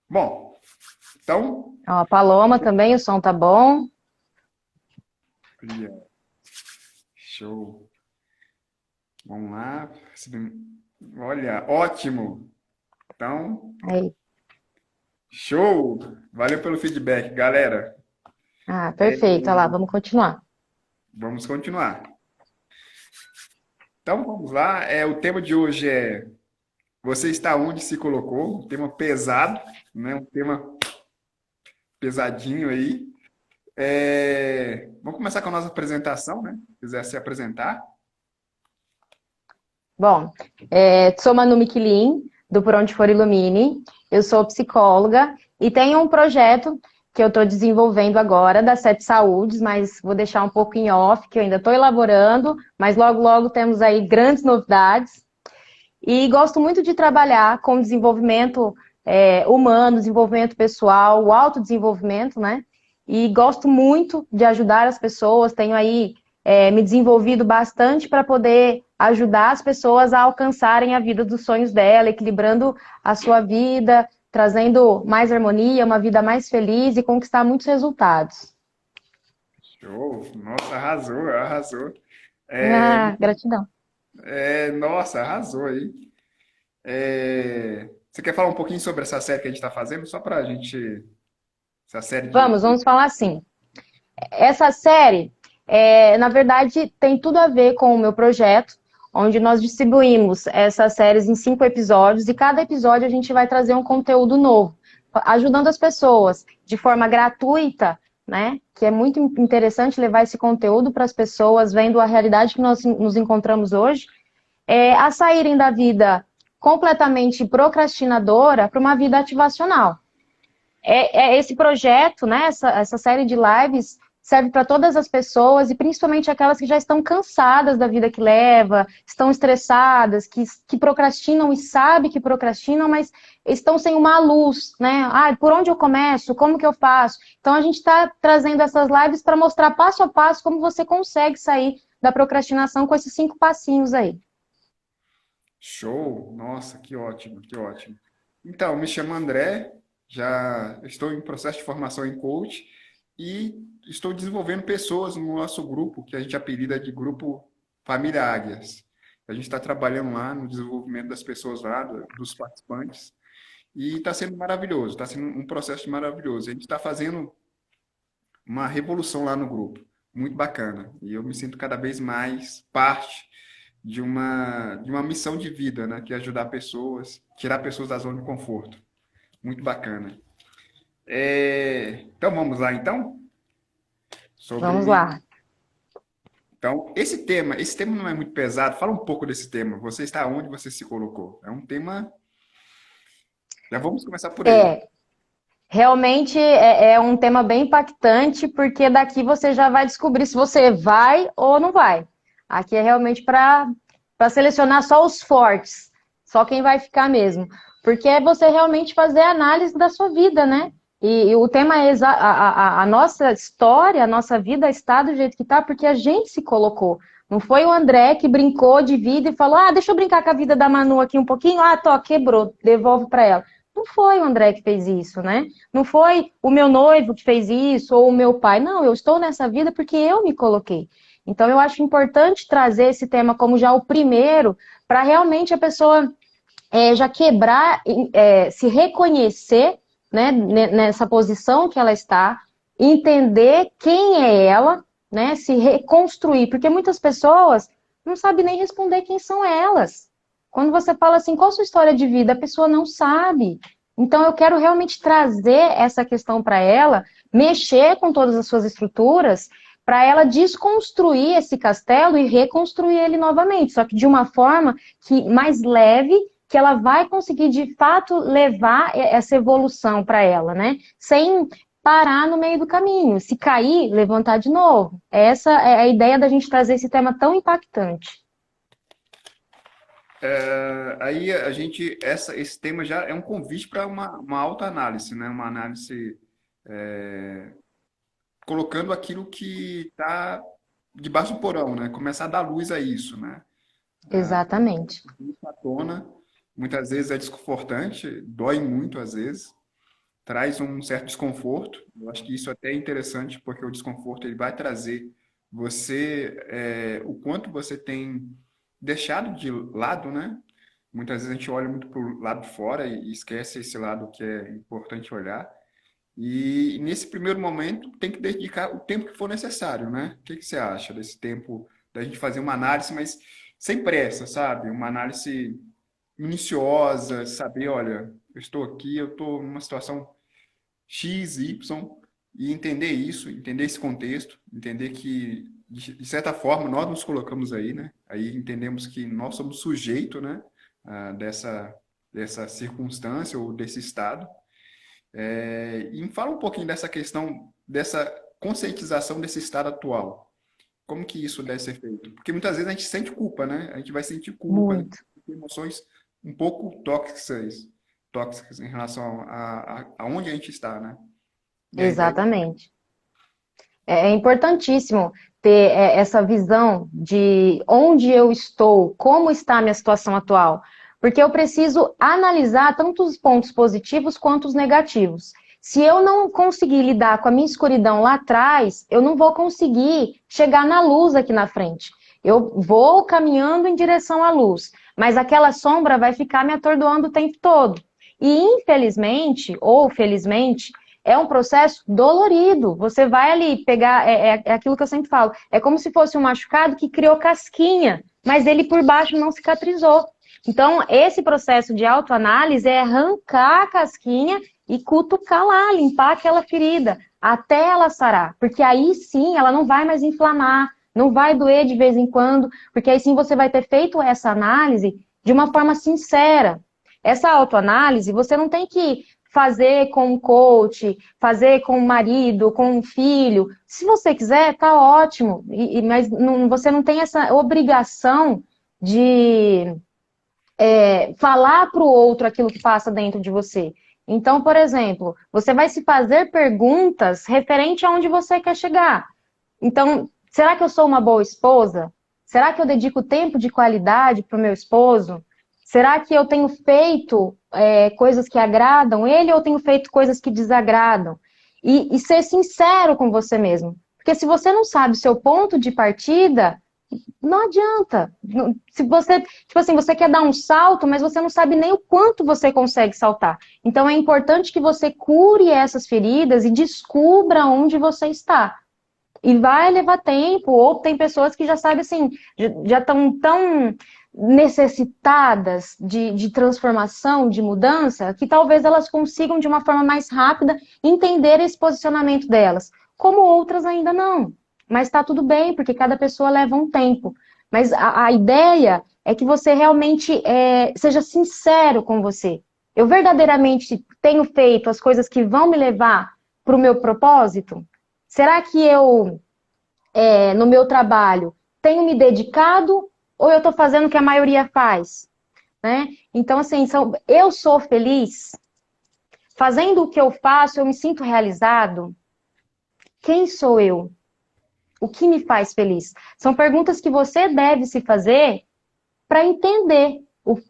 Bom, então, Ó, a Paloma também, o som tá bom. olha, show. Vamos lá. Olha, ótimo. Então, Aí. show. Valeu pelo feedback, galera. Ah, É, perfeito. Olha lá, vamos continuar. vamos continuar. Então, vamos lá. O tema de hoje é Você está onde se colocou? Um tema pesado, né? Um tema pesadinho aí. Vamos começar com a nossa apresentação, né? Se quiser se apresentar. Bom, sou Manu Miquelin, do Por Onde For Ilumine. Eu sou psicóloga e tenho um projeto que eu estou desenvolvendo agora, da Sete Saúdes, mas vou deixar um pouco em off, que eu ainda estou elaborando, mas logo, logo temos aí grandes novidades. E gosto muito de trabalhar com desenvolvimento humano, desenvolvimento pessoal, o autodesenvolvimento, né? E gosto muito de ajudar as pessoas, tenho aí me desenvolvido bastante para poder ajudar as pessoas a alcançarem a vida dos sonhos dela, equilibrando a sua vida, trazendo mais harmonia, uma vida mais feliz e conquistar muitos resultados. Show! Nossa, arrasou, arrasou. É, Ah, gratidão. nossa, arrasou aí. Você quer falar um pouquinho sobre essa série que a gente está fazendo? Só para a gente. Essa série de. Vamos falar assim. Essa série, na verdade, tem tudo a ver com o meu projeto, onde nós distribuímos essas séries em 5 episódios e cada episódio a gente vai trazer um conteúdo novo, ajudando as pessoas de forma gratuita, né? Que é muito interessante levar esse conteúdo para as pessoas, vendo a realidade que nós nos encontramos hoje, a saírem da vida completamente procrastinadora para uma vida ativacional. Esse projeto, né, essa série de lives serve para todas as pessoas e principalmente aquelas que já estão cansadas da vida que leva, estão estressadas, que procrastinam e sabem que procrastinam, mas estão sem uma luz, né? Ah, por onde eu começo? Como que eu faço? Então a gente está trazendo essas lives para mostrar passo a passo como você consegue sair da procrastinação com esses 5 passinhos aí. Show! Nossa, que ótimo, que ótimo. Então, me chamo André, já estou em processo de formação em coach e estou desenvolvendo pessoas no nosso grupo, que a gente apelida de Grupo Família Águias. A gente está trabalhando lá no desenvolvimento das pessoas lá, dos participantes, e está sendo maravilhoso, está sendo um processo maravilhoso. A gente está fazendo uma revolução lá no grupo, muito bacana. E eu me sinto cada vez mais parte de uma missão de vida, né? Que é ajudar pessoas, tirar pessoas da zona de conforto. Muito bacana. Então vamos lá então Vamos sobre. lá. Então esse tema não é muito pesado. Fala um pouco desse tema. Você está onde você se colocou? É um tema. Já vamos começar por aí. É, realmente é um tema bem impactante, porque daqui você já vai descobrir se você vai ou não vai. Aqui é realmente para selecionar só os fortes, só quem vai ficar mesmo. Porque é você realmente fazer a análise da sua vida, né? E o tema é a nossa história, a nossa vida está do jeito que está, porque a gente se colocou. Não foi o André que brincou de vida e falou: ah, deixa eu brincar com a vida da Manu aqui um pouquinho. Ah, tô, quebrou, devolve para ela. Não foi o André que fez isso, né? Não foi o meu noivo que fez isso, ou o meu pai. Não, eu estou nessa vida porque eu me coloquei. Então, eu acho importante trazer esse tema como já o primeiro, para realmente a pessoa já quebrar, se reconhecer, né, nessa posição que ela está, entender quem é ela, né, se reconstruir, porque muitas pessoas não sabem nem responder quem são elas. Quando você fala assim, qual a sua história de vida, a pessoa não sabe. Então eu quero realmente trazer essa questão para ela, mexer com todas as suas estruturas, para ela desconstruir esse castelo e reconstruir ele novamente, só que de uma forma que mais leve, que ela vai conseguir de fato levar essa evolução para ela, né? Sem parar no meio do caminho. Se cair, levantar de novo. Essa é a ideia da gente trazer esse tema tão impactante. Aí a gente, esse tema já é um convite para uma autoanálise, né? Uma análise colocando aquilo que está debaixo do porão, né? Começar a dar luz a isso, né? Exatamente. Isso à tona, muitas vezes é desconfortante, dói muito às vezes, traz um certo desconforto. Eu acho que isso até é interessante, porque o desconforto ele vai trazer o quanto você tem deixado de lado, né? Muitas vezes a gente olha muito para o lado de fora e esquece esse lado que é importante olhar. E nesse primeiro momento tem que dedicar o tempo que for necessário, né? O que que você acha desse tempo da gente fazer uma análise, mas sem pressa, sabe? Uma análise minuciosa, saber, olha, eu estou aqui, eu estou numa situação X, Y, e entender isso, entender esse contexto, entender que, de certa forma, nós nos colocamos aí, né? Aí entendemos que nós somos sujeito, né? Dessa circunstância ou desse estado. E me fala um pouquinho dessa questão, dessa conscientização desse estado atual. Como que isso deve ser feito? Porque muitas vezes a gente sente culpa, né? A gente vai sentir culpa, a gente Muito. tem emoções um pouco tóxicas em relação a onde a gente está, né? E aí vai. Exatamente. É importantíssimo ter essa visão de onde eu estou, como está a minha situação atual, porque eu preciso analisar tanto os pontos positivos quanto os negativos. Se eu não conseguir lidar com a minha escuridão lá atrás, eu não vou conseguir chegar na luz aqui na frente. Eu vou caminhando em direção à luz, mas aquela sombra vai ficar me atordoando o tempo todo. E infelizmente, ou felizmente, é um processo dolorido. Você vai ali pegar, é aquilo que eu sempre falo, é como se fosse um machucado que criou casquinha, mas ele por baixo não cicatrizou. Então, esse processo de autoanálise é arrancar a casquinha e cutucar lá, limpar aquela ferida, até ela sarar. Porque aí sim ela não vai mais inflamar, não vai doer de vez em quando, porque aí sim você vai ter feito essa análise de uma forma sincera. Essa autoanálise, você não tem que fazer com um coach, fazer com um marido, com um filho. Se você quiser, tá ótimo. Mas você não tem essa obrigação de falar para o outro aquilo que passa dentro de você. Então, por exemplo, você vai se fazer perguntas referente a onde você quer chegar. Então, será que eu sou uma boa esposa? Será que eu dedico tempo de qualidade para o meu esposo? Será que eu tenho feito coisas que agradam ele ou tenho feito coisas que desagradam? E ser sincero com você mesmo. Porque se você não sabe o seu ponto de partida, não adianta. Se você, tipo assim, você quer dar um salto, mas você não sabe nem o quanto você consegue saltar. Então é importante que você cure essas feridas e descubra onde você está. E vai levar tempo, ou tem pessoas que já sabem assim, já estão tão necessitadas de transformação, de mudança, que talvez elas consigam de uma forma mais rápida entender esse posicionamento delas, como outras ainda não. Mas está tudo bem, porque cada pessoa leva um tempo. Mas a ideia é que você realmente seja sincero com você. Eu verdadeiramente tenho feito as coisas que vão me levar para o meu propósito? Será que eu, no meu trabalho, tenho me dedicado ou eu estou fazendo o que a maioria faz? Né? Então, assim, eu sou feliz? Fazendo o que eu faço, eu me sinto realizado? Quem sou eu? O que me faz feliz? São perguntas que você deve se fazer para entender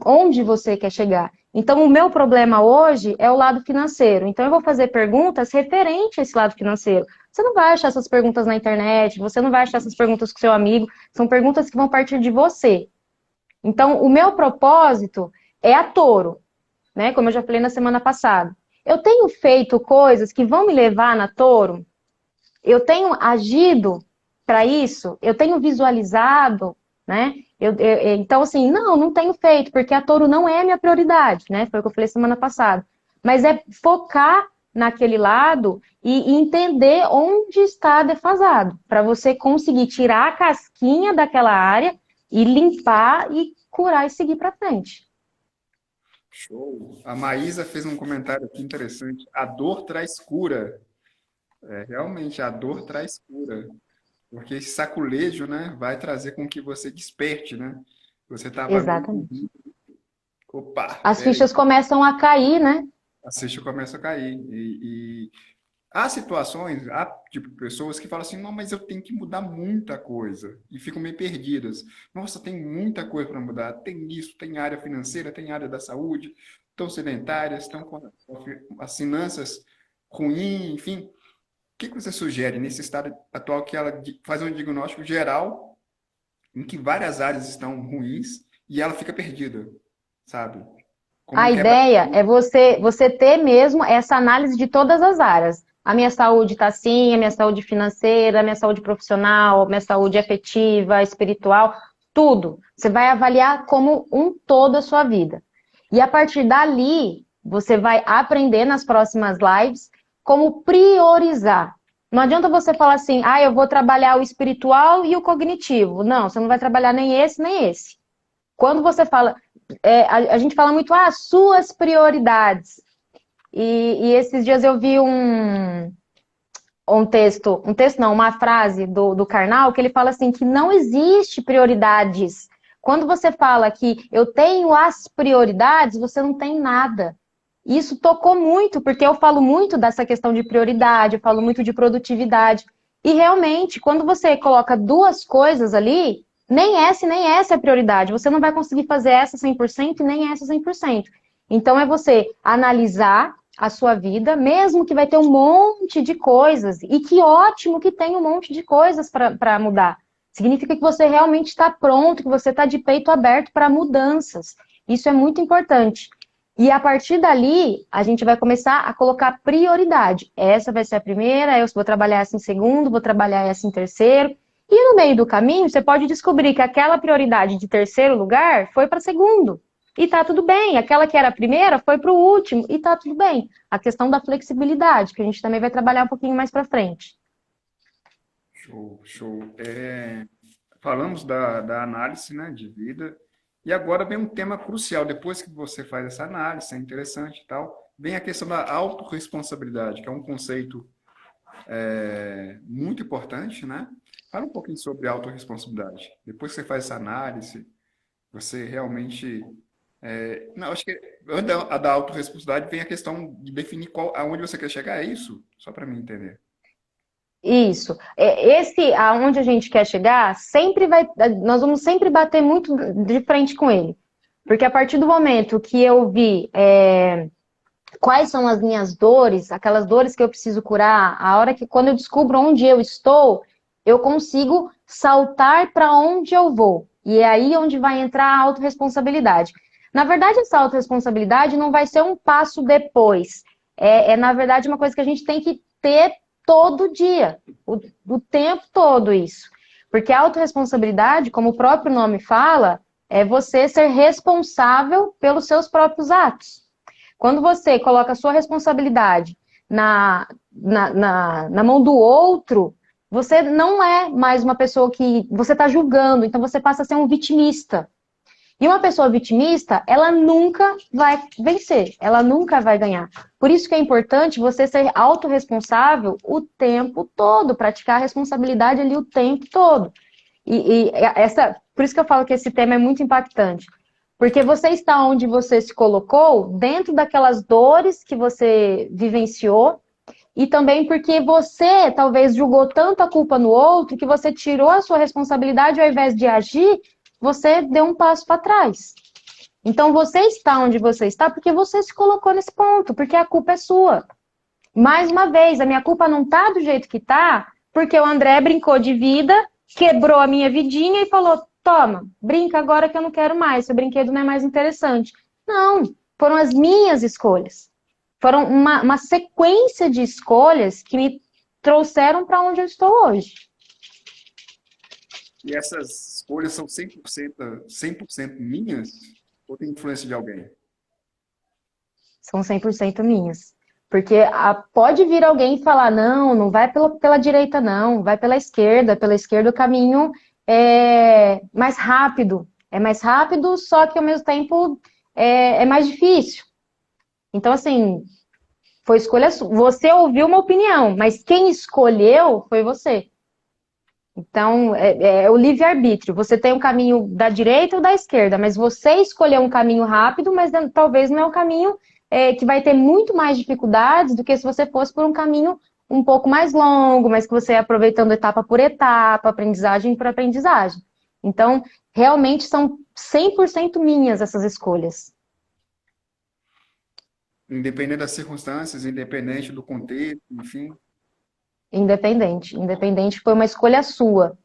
onde você quer chegar. Então, o meu problema hoje é o lado financeiro. Então, eu vou fazer perguntas referente a esse lado financeiro. Você não vai achar essas perguntas na internet, você não vai achar essas perguntas com seu amigo. São perguntas que vão partir de você. Então, o meu propósito é a touro, né? Como eu já falei na semana passada. Eu tenho feito coisas que vão me levar na touro? Eu tenho agido para isso? Eu tenho visualizado, né? Então, assim, não tenho feito, porque a touro não é a minha prioridade, né? Foi o que eu falei semana passada. Mas é focar naquele lado e entender onde está defasado, para você conseguir tirar a casquinha daquela área e limpar e curar e seguir para frente. Show. A Maísa fez um comentário aqui interessante. A dor traz cura. Realmente, a dor traz cura. Porque esse saculejo, né, vai trazer com que você desperte, né? Você estava meio Exatamente. dormindo. Opa, As peraí. fichas começam a cair, né? A ficha começa a cair. Há situações, há tipo, pessoas que falam assim, não, mas eu tenho que mudar muita coisa. E ficam meio perdidas. Nossa, tem muita coisa para mudar. Tem isso, tem área financeira, tem área da saúde, estão sedentárias, estão com as finanças ruim, enfim. O que você sugere nesse estado atual que ela faz um diagnóstico geral em que várias áreas estão ruins e ela fica perdida, sabe? Como um A quebra. ideia é você ter mesmo essa análise de todas as áreas. A minha saúde está assim, a minha saúde financeira, a minha saúde profissional, a minha saúde afetiva, espiritual, tudo. Você vai avaliar como um todo a sua vida. E a partir dali, você vai aprender nas próximas lives como priorizar. Não adianta você falar assim, ah, eu vou trabalhar o espiritual e o cognitivo. Não, você não vai trabalhar nem esse, nem esse. Quando você fala, a gente fala muito, ah, suas prioridades. E esses dias eu vi um texto não, uma frase do Karnal, que ele fala assim, que não existe prioridades. Quando você fala que eu tenho as prioridades, você não tem nada. Isso tocou muito, porque eu falo muito dessa questão de prioridade, eu falo muito de produtividade. E realmente, quando você coloca duas coisas ali, nem essa é a prioridade. Você não vai conseguir fazer essa 100% e nem essa 100%. Então, é você analisar a sua vida, mesmo que vai ter um monte de coisas, e que ótimo que tem um monte de coisas para mudar. Significa que você realmente está pronto, que você está de peito aberto para mudanças. Isso é muito importante. E a partir dali, a gente vai começar a colocar prioridade. Essa vai ser a primeira, eu vou trabalhar essa em segundo, vou trabalhar essa em terceiro. E no meio do caminho, você pode descobrir que aquela prioridade de terceiro lugar foi para segundo. E tá tudo bem. Aquela que era a primeira foi para o último. E tá tudo bem. A questão da flexibilidade, que a gente também vai trabalhar um pouquinho mais para frente. Show, show. Falamos da análise, né, de vida. E agora vem um tema crucial. Depois que você faz essa análise, é interessante e tal, vem a questão da autorresponsabilidade, que é um conceito muito importante, né? Fala um pouquinho sobre autorresponsabilidade. Depois que você faz essa análise, você realmente. Não, acho que antes da autorresponsabilidade vem a questão de definir aonde você quer chegar. É isso? Só para mim entender. Isso. Esse, aonde a gente quer chegar, nós vamos sempre bater muito de frente com ele. Porque a partir do momento que eu vi quais são as minhas dores, aquelas dores que eu preciso curar, a hora que quando eu descubro onde eu estou, eu consigo saltar para onde eu vou. E é aí onde vai entrar a autorresponsabilidade. Na verdade, essa autorresponsabilidade não vai ser um passo depois. Na verdade, uma coisa que a gente tem que ter todo dia, o tempo todo isso. Porque a autorresponsabilidade, como o próprio nome fala, é você ser responsável pelos seus próprios atos. Quando você coloca a sua responsabilidade na mão do outro, você não é mais uma pessoa que você está julgando, então você passa a ser um vitimista. E uma pessoa vitimista, ela nunca vai vencer, ela nunca vai ganhar. Por isso que é importante você ser autorresponsável o tempo todo, praticar a responsabilidade ali o tempo todo. Por isso que eu falo que esse tema é muito impactante. Porque você está onde você se colocou, dentro daquelas dores que você vivenciou, e também porque você talvez julgou tanto a culpa no outro que você tirou a sua responsabilidade, ao invés de agir, você deu um passo para trás. Então você está onde você está porque você se colocou nesse ponto, porque a culpa é sua. Mais uma vez, a minha culpa não está do jeito que está, porque o André brincou de vida, quebrou a minha vidinha e falou: toma, brinca agora que eu não quero mais, seu brinquedo não é mais interessante. Não, foram as minhas escolhas. Foram uma sequência de escolhas que me trouxeram para onde eu estou hoje. E essas escolhas são 100% minhas ou tem influência de alguém? São 100% minhas. Porque pode vir alguém e falar, não, não vai pela direita não, vai pela esquerda o caminho é mais rápido. É mais rápido, só que ao mesmo tempo é mais difícil. Então, assim, foi escolha sua. Você ouviu uma opinião, mas quem escolheu foi você. Então, é o livre-arbítrio. Você tem um caminho da direita ou da esquerda, mas você escolheu um caminho rápido, mas talvez não é um caminho que vai ter muito mais dificuldades do que se você fosse por um caminho um pouco mais longo, mas que você ia aproveitando etapa por etapa, aprendizagem por aprendizagem. Então, realmente são 100% minhas essas escolhas. Independente das circunstâncias, independente do contexto, enfim. Independente. Independente foi uma escolha sua.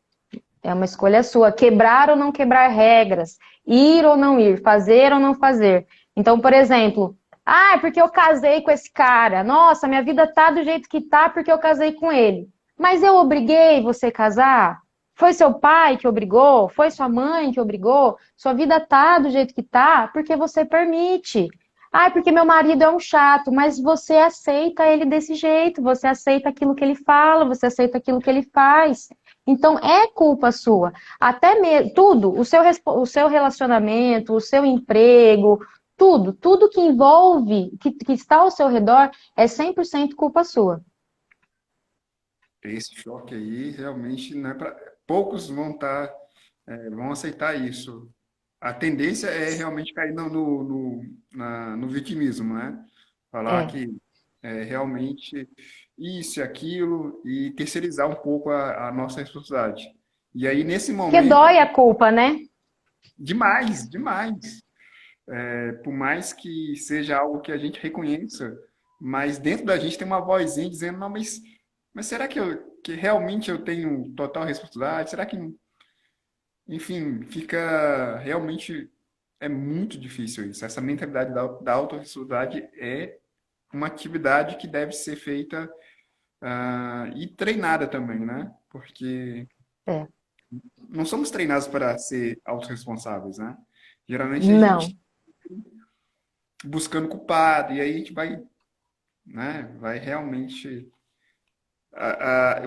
É uma escolha sua. Quebrar ou não quebrar regras. Ir ou não ir. Fazer ou não fazer. Então, por exemplo, ah, é porque eu casei com esse cara. Nossa, minha vida tá do jeito que tá porque eu casei com ele. Mas eu obriguei você a casar? Foi seu pai que obrigou? Foi sua mãe que obrigou? Sua vida tá do jeito que tá porque você permite. Ah, é porque meu marido é um chato, mas você aceita ele desse jeito, você aceita aquilo que ele fala, você aceita aquilo que ele faz. Então é culpa sua. Até mesmo, tudo, o seu relacionamento, o seu emprego, tudo que envolve, que está ao seu redor, é 100% culpa sua. Esse choque aí realmente não é para. Poucos vão aceitar isso. A tendência é realmente cair no vitimismo, né? Falar É. que realmente isso e aquilo e terceirizar um pouco a nossa responsabilidade. E aí, nesse Porque momento, dói a culpa, né? demais, demais. Por mais que seja algo que a gente reconheça, mas dentro da gente tem uma vozinha dizendo, não, mas será que realmente eu tenho total responsabilidade? Será que, enfim, fica realmente é muito difícil isso. Essa mentalidade da autorresponsabilidade é uma atividade que deve ser feita e treinada também, né? Porque É. não somos treinados para ser autorresponsáveis, né? Geralmente a Não, gente buscando culpado, e aí a gente vai, né? Vai realmente.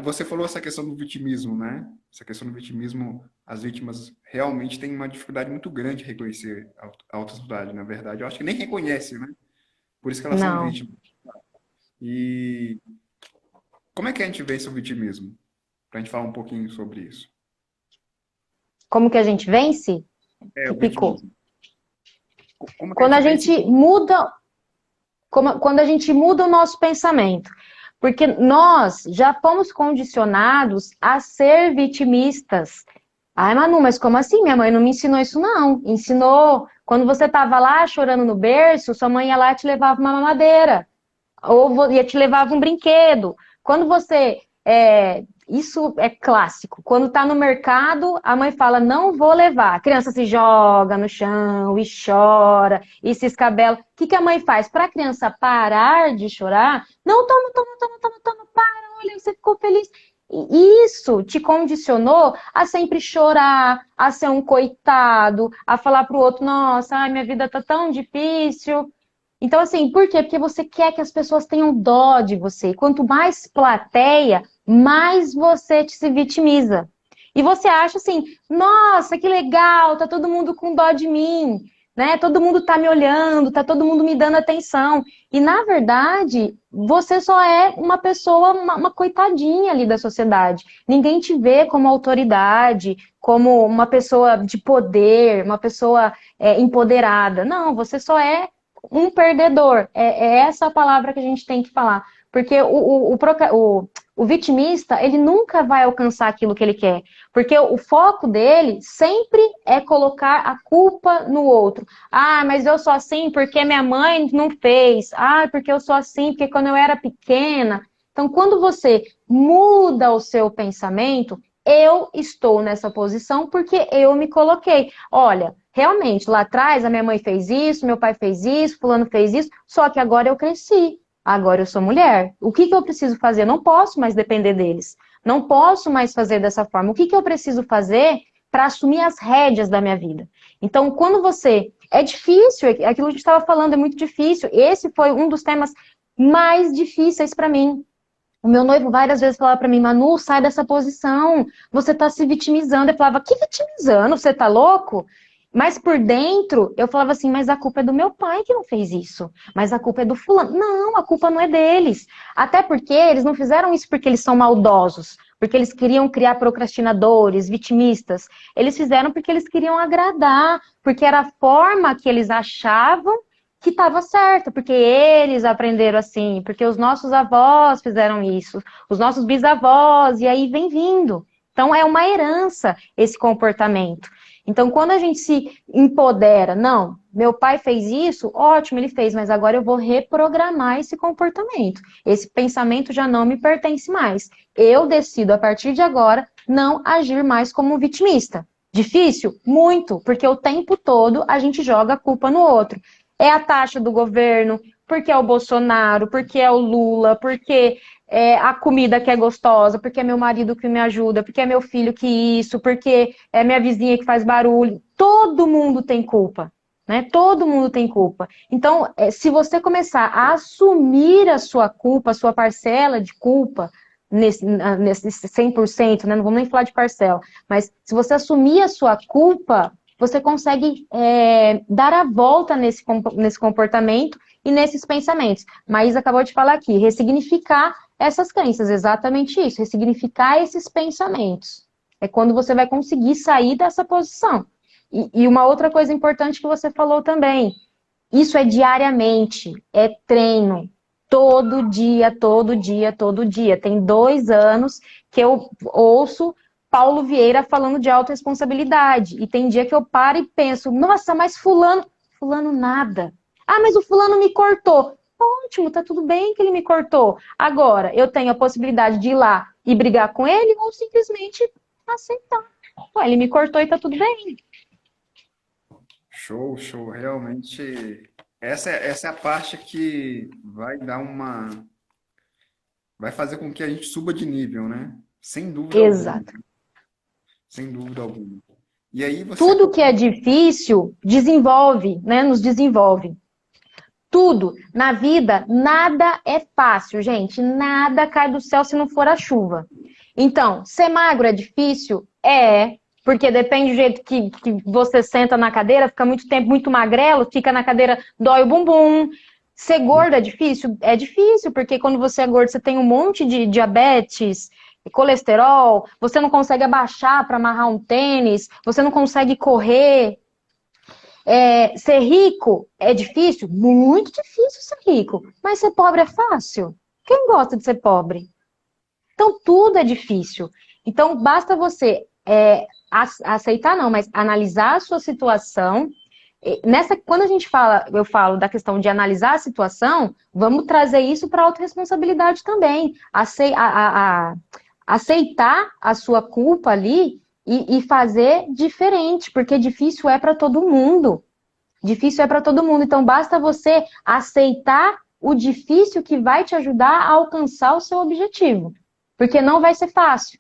Você falou essa questão do vitimismo, né? Essa questão do vitimismo, as vítimas realmente têm uma dificuldade muito grande de reconhecer a autoridade, na verdade. Eu acho que nem reconhecem, né? Por isso que elas são não. vítimas. E como é que a gente vence o vitimismo? Para a gente falar um pouquinho sobre isso. Como que a gente vence? É, Que o picou. vitimismo. Como que a Quando gente a vence? gente muda, quando a gente muda o nosso pensamento. Porque nós já fomos condicionados a ser vitimistas. Ai, Manu, mas como assim? Minha mãe não me ensinou isso, não. Ensinou quando você estava lá chorando no berço, sua mãe ia lá e te levava uma mamadeira. Ou ia te levava um brinquedo. Quando você. Isso é clássico. Quando tá no mercado, a mãe fala: não vou levar. A criança se joga no chão e chora e se escabela. O que, que a mãe faz? Para a criança parar de chorar, não, toma, toma, toma, toma, toma, para, olha, você ficou feliz. E isso te condicionou a sempre chorar, a ser um coitado, a falar pro outro: nossa, ai, minha vida tá tão difícil. Então, assim, por quê? Porque você quer que as pessoas tenham dó de você. E quanto mais plateia, mais você se vitimiza. E você acha assim, nossa, que legal, tá todo mundo com dó de mim, né? Todo mundo tá me olhando, tá todo mundo me dando atenção. E, na verdade, você só é uma pessoa, uma coitadinha ali da sociedade. Ninguém te vê como autoridade, como uma pessoa de poder, uma pessoa empoderada. Não, você só é um perdedor. É essa a palavra que a gente tem que falar. Porque o vitimista, ele nunca vai alcançar aquilo que ele quer. Porque o foco dele sempre é colocar a culpa no outro. Ah, mas eu sou assim porque minha mãe não fez. Ah, porque eu sou assim porque quando eu era pequena. Então, quando você muda o seu pensamento, eu estou nessa posição porque eu me coloquei. Olha, realmente, lá atrás a minha mãe fez isso, meu pai fez isso, fulano fez isso, só que agora eu cresci. Agora eu sou mulher. O que que eu preciso fazer? Eu não posso mais depender deles. Não posso mais fazer dessa forma. O que que eu preciso fazer para assumir as rédeas da minha vida? Então, quando você. É difícil, aquilo que a gente estava falando é muito difícil. Esse foi um dos temas mais difíceis para mim. O meu noivo várias vezes falava para mim: Manu, sai dessa posição, você está se vitimizando. Eu falava: que vitimizando? Você tá louco? Mas por dentro, eu falava assim: mas a culpa é do meu pai que não fez isso. Mas a culpa é do fulano. Não, a culpa não é deles. Até porque eles não fizeram isso porque eles são maldosos, porque eles queriam criar procrastinadores, vitimistas. Eles fizeram porque eles queriam agradar, porque era a forma que eles achavam que estava certo, porque eles aprenderam assim, porque os nossos avós fizeram isso, os nossos bisavós, e aí vem vindo. Então é uma herança esse comportamento. Então, quando a gente se empodera, não, meu pai fez isso, ótimo, ele fez, mas agora eu vou reprogramar esse comportamento. Esse pensamento já não me pertence mais. Eu decido, a partir de agora, não agir mais como vitimista. Difícil? Muito, porque o tempo todo a gente joga a culpa no outro. É a taxa do governo, porque é o Bolsonaro, porque é o Lula, porque é a comida que é gostosa, porque é meu marido que me ajuda, porque é meu filho que isso, porque é minha vizinha que faz barulho. Todo mundo tem culpa, né? Todo mundo tem culpa. Então, se você começar a assumir a sua culpa, a sua parcela de culpa, nesse 100%, né? Não vamos nem falar de parcela, mas se você assumir a sua culpa, você consegue dar a volta nesse comportamento e nesses pensamentos. Maísa acabou de falar aqui, ressignificar essas crenças, exatamente isso, ressignificar esses pensamentos. É quando você vai conseguir sair dessa posição. E uma outra coisa importante que você falou também, isso é diariamente, é treino. Todo dia, todo dia, todo dia. Tem 2 anos que eu ouço Paulo Vieira falando de autorresponsabilidade. E tem dia que eu paro e penso, nossa, mas fulano nada. Ah, mas o fulano me cortou. Ótimo, tá tudo bem que ele me cortou. Agora, eu tenho a possibilidade de ir lá e brigar com ele ou simplesmente aceitar. Ué, ele me cortou e tá tudo bem. Show, show. Realmente, essa é a parte que vai dar uma. Vai fazer com que a gente suba de nível, né? Sem dúvida alguma. Exato. Sem dúvida alguma. E aí você. Tudo que é difícil desenvolve, né? Nos desenvolve. Tudo. Na vida, nada é fácil, gente. Nada cai do céu se não for a chuva. Então, ser magro é difícil? É. Porque depende do jeito que você senta na cadeira, fica muito tempo muito magrelo, fica na cadeira, dói o bumbum. Ser gordo é difícil? É difícil, porque quando você é gordo, você tem um monte de diabetes, colesterol, você não consegue abaixar para amarrar um tênis, você não consegue correr. Ser rico é difícil? Muito difícil ser rico. Mas ser pobre é fácil? Quem gosta de ser pobre? Então, tudo é difícil. Então, basta você aceitar, não, mas analisar a sua situação. Quando a gente fala, eu falo da questão de analisar a situação, vamos trazer isso para a autorresponsabilidade também. Aceitar a sua culpa ali e fazer diferente, porque difícil é para todo mundo. Difícil é para todo mundo. Então, basta você aceitar o difícil que vai te ajudar a alcançar o seu objetivo. Porque não vai ser fácil.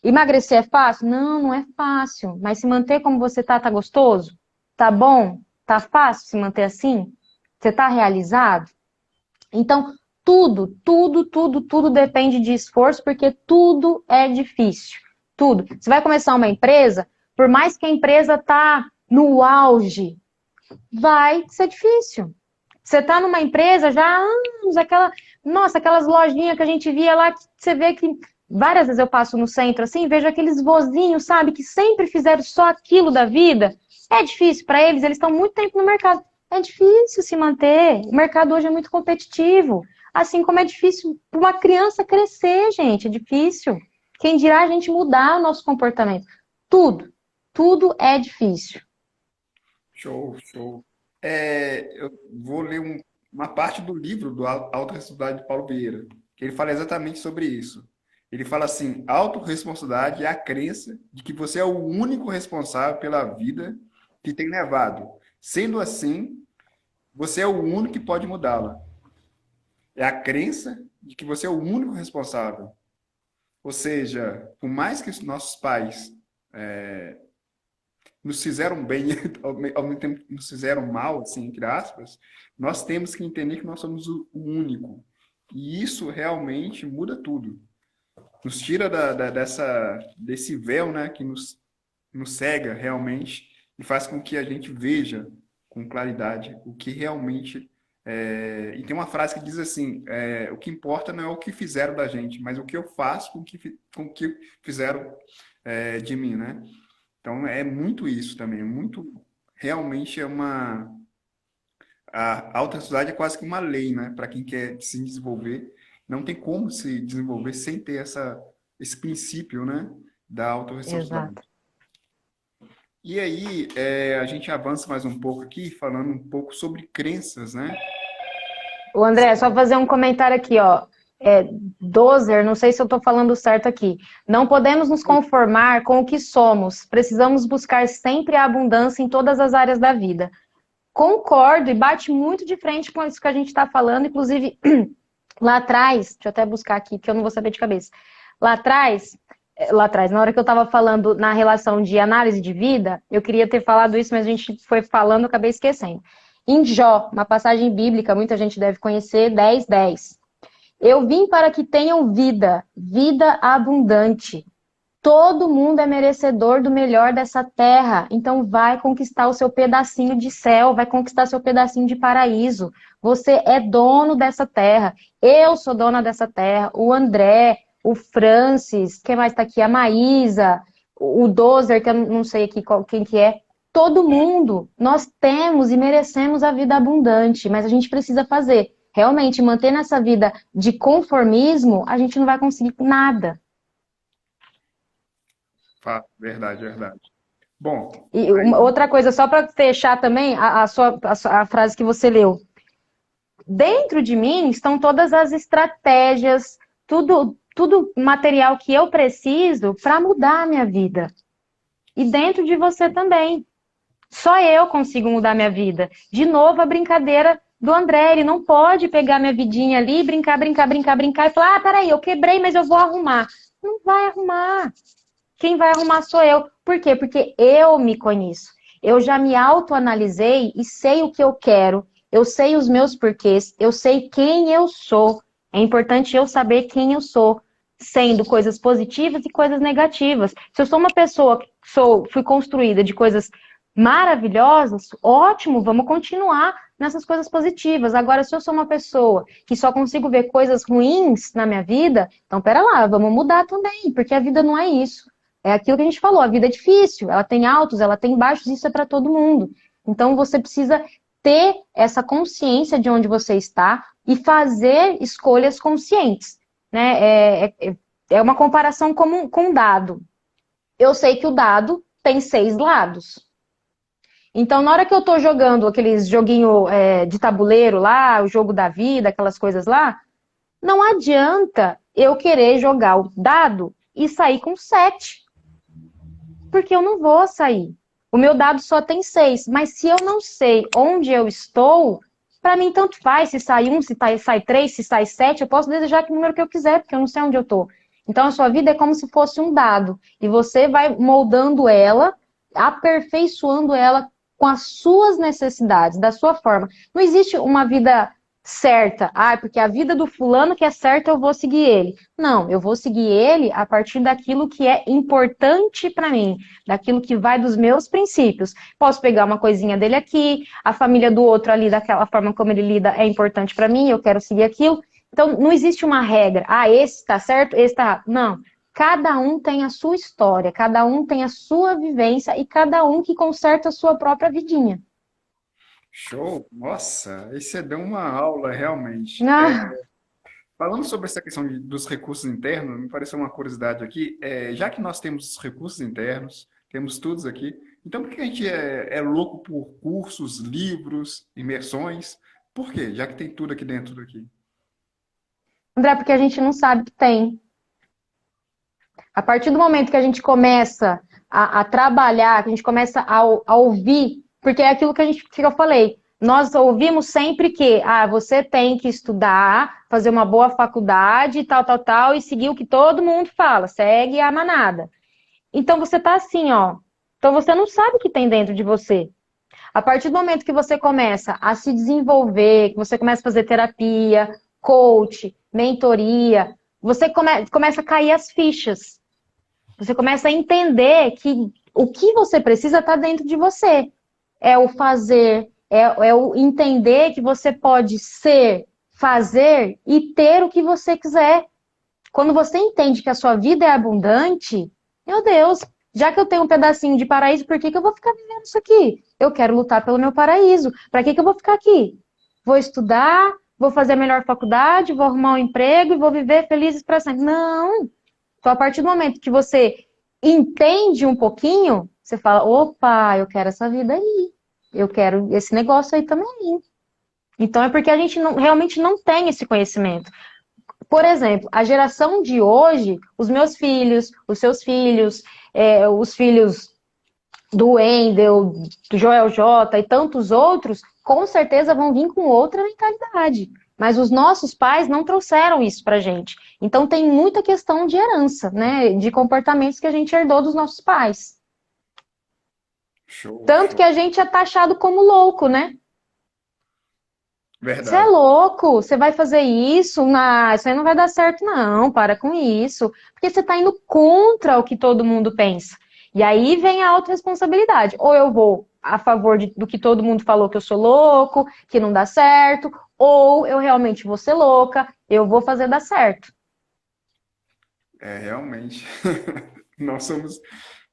Emagrecer é fácil? Não, não é fácil. Mas se manter como você tá gostoso? Tá bom? Tá fácil se manter assim? Você tá realizado? Então, tudo depende de esforço, porque tudo é difícil. Tudo. Você vai começar uma empresa, por mais que a empresa tá no auge, vai ser difícil. Você tá numa empresa já há anos, aquelas lojinhas que a gente via lá, que você vê que várias vezes eu passo no centro assim, vejo aqueles vozinhos, sabe, que sempre fizeram só aquilo da vida. É difícil para eles, eles estão muito tempo no mercado. É difícil se manter. O mercado hoje é muito competitivo. Assim como é difícil para uma criança crescer, gente, é difícil. Quem dirá a gente mudar o nosso comportamento? Tudo, tudo é difícil. Show, show. Eu vou ler uma parte do livro do Autoresponsabilidade de Paulo Vieira, que ele fala exatamente sobre isso. Ele fala assim: autorresponsabilidade é a crença de que você é o único responsável pela vida que tem levado. Sendo assim, você é o único que pode mudá-la. É a crença de que você é o único responsável. Ou seja, por mais que os nossos pais nos fizeram bem, ao mesmo tempo nos fizeram mal, assim, entre aspas, nós temos que entender que nós somos o único. E isso realmente muda tudo. Nos tira desse véu, né, que nos cega realmente e faz com que a gente veja com claridade o que realmente e tem uma frase que diz assim: o que importa não é o que fizeram da gente, mas o que eu faço com o que fizeram de mim, né? Então é muito isso também, muito realmente a autoestimulidade é quase que uma lei, né? Para quem quer se desenvolver, não tem como se desenvolver sem ter esse princípio, né? Da autorresponsabilidade. Exato. E aí, a gente avança mais um pouco aqui, falando um pouco sobre crenças, né? O André, só fazer um comentário aqui, ó. É, Dozer, não sei se eu estou falando certo aqui. Não podemos nos conformar com o que somos. Precisamos buscar sempre a abundância em todas as áreas da vida. Concordo e bate muito de frente com isso que a gente está falando. Inclusive, lá atrás, deixa eu até buscar aqui, que eu não vou saber de cabeça. Lá atrás, na hora que eu estava falando na relação de análise de vida, eu queria ter falado isso, mas a gente foi falando, eu acabei esquecendo. Em Jó, uma passagem bíblica, muita gente deve conhecer, 10:10. Eu vim para que tenham vida, vida abundante. Todo mundo é merecedor do melhor dessa terra, então vai conquistar o seu pedacinho de céu, vai conquistar seu pedacinho de paraíso. Você é dono dessa terra. Eu sou dona dessa terra. O André, o Francis, quem mais está aqui? A Maísa, o Dozer, que eu não sei aqui quem que é. Todo mundo, nós temos e merecemos a vida abundante, mas a gente precisa fazer. Realmente, manter nessa vida de conformismo, a gente não vai conseguir nada. Verdade, verdade. Bom, E aí, outra coisa, só para fechar também a frase que você leu. Dentro de mim estão todas as estratégias, tudo material que eu preciso para mudar a minha vida. E dentro de você também. Só eu consigo mudar minha vida. De novo, a brincadeira do André. Ele não pode pegar minha vidinha ali, brincar e falar: ah, peraí, eu quebrei, mas eu vou arrumar. Não vai arrumar. Quem vai arrumar sou eu. Por quê? Porque eu me conheço. Eu já me autoanalisei e sei o que eu quero. Eu sei os meus porquês. Eu sei quem eu sou. É importante eu saber quem eu sou, sendo coisas positivas e coisas negativas. Se eu sou uma pessoa que fui construída de coisas maravilhosas, ótimo, vamos continuar nessas coisas positivas. Agora, se eu sou uma pessoa que só consigo ver coisas ruins na minha vida, então pera lá, vamos mudar também, porque a vida não é isso. É aquilo que a gente falou, a vida é difícil, ela tem altos, ela tem baixos, isso é para todo mundo. Então você precisa ter essa consciência de onde você está e fazer escolhas conscientes, né? É uma comparação com um dado. Eu sei que o dado tem 6 lados. Então, na hora que eu tô jogando aqueles joguinho de tabuleiro lá, o jogo da vida, aquelas coisas lá, não adianta eu querer jogar o dado e sair com 7. Porque eu não vou sair. O meu dado só tem 6, mas se eu não sei onde eu estou, para mim tanto faz se sai 1, se sai 3, se sai 7, eu posso desejar que número que eu quiser, porque eu não sei onde eu estou. Então a sua vida é como se fosse um dado, e você vai moldando ela, aperfeiçoando ela com as suas necessidades, da sua forma. Não existe uma vida certa. Ah, porque a vida do fulano que é certa, eu vou seguir ele. Não, eu vou seguir ele a partir daquilo que é importante para mim, daquilo que vai dos meus princípios. Posso pegar uma coisinha dele aqui, a família do outro ali, daquela forma como ele lida, é importante para mim, eu quero seguir aquilo. Então, não existe uma regra. Ah, esse está certo, esse está errado. Não. Cada um tem a sua história, cada um tem a sua vivência e cada um que conserta a sua própria vidinha. show. Nossa, aí você deu uma aula realmente. Ah, Falando sobre essa questão dos recursos internos, me pareceu uma curiosidade aqui. Já que nós temos recursos internos, temos tudo aqui, então por que a gente é louco por cursos, livros, imersões? Por quê? Já que tem tudo aqui dentro daqui. André, porque a gente não sabe que tem. A partir do momento que a gente começa a trabalhar, que a gente começa a ouvir, porque é aquilo que eu falei, nós ouvimos sempre que você tem que estudar, fazer uma boa faculdade, tal, e seguir o que todo mundo fala, segue a manada. Então você tá assim, ó. Então você não sabe o que tem dentro de você. A partir do momento que você começa a se desenvolver, que você começa a fazer terapia, coach, mentoria, você começa a cair as fichas. Você começa a entender que o que você precisa está dentro de você. É o fazer, é o entender que você pode ser, fazer e ter o que você quiser. Quando você entende que a sua vida é abundante, meu Deus, já que eu tenho um pedacinho de paraíso, por que eu vou ficar vivendo isso aqui? Eu quero lutar pelo meu paraíso. Para que eu vou ficar aqui? Vou estudar, vou fazer a melhor faculdade, vou arrumar um emprego e vou viver felizes para sempre. Não! Então, a partir do momento que você entende um pouquinho, você fala, opa, eu quero essa vida aí. Eu quero esse negócio aí também. Então é porque a gente realmente não tem esse conhecimento. Por exemplo, a geração de hoje, os meus filhos, os seus filhos, os filhos do Wendel, do Joel J e tantos outros, com certeza vão vir com outra mentalidade. Mas os nossos pais não trouxeram isso pra gente. Então tem muita questão de herança, né? De comportamentos que a gente herdou dos nossos pais. Show, Tanto que show. a gente é taxado como louco, né? Você é Verdade. louco, você vai fazer isso? Não, isso aí não vai dar certo, não. Para com isso. Porque você está indo contra o que todo mundo pensa. E aí vem a autorresponsabilidade. Ou eu vou a favor do que todo mundo falou que eu sou louco, que não dá certo, ou eu realmente vou ser louca, eu vou fazer dar certo. É, realmente. Nós somos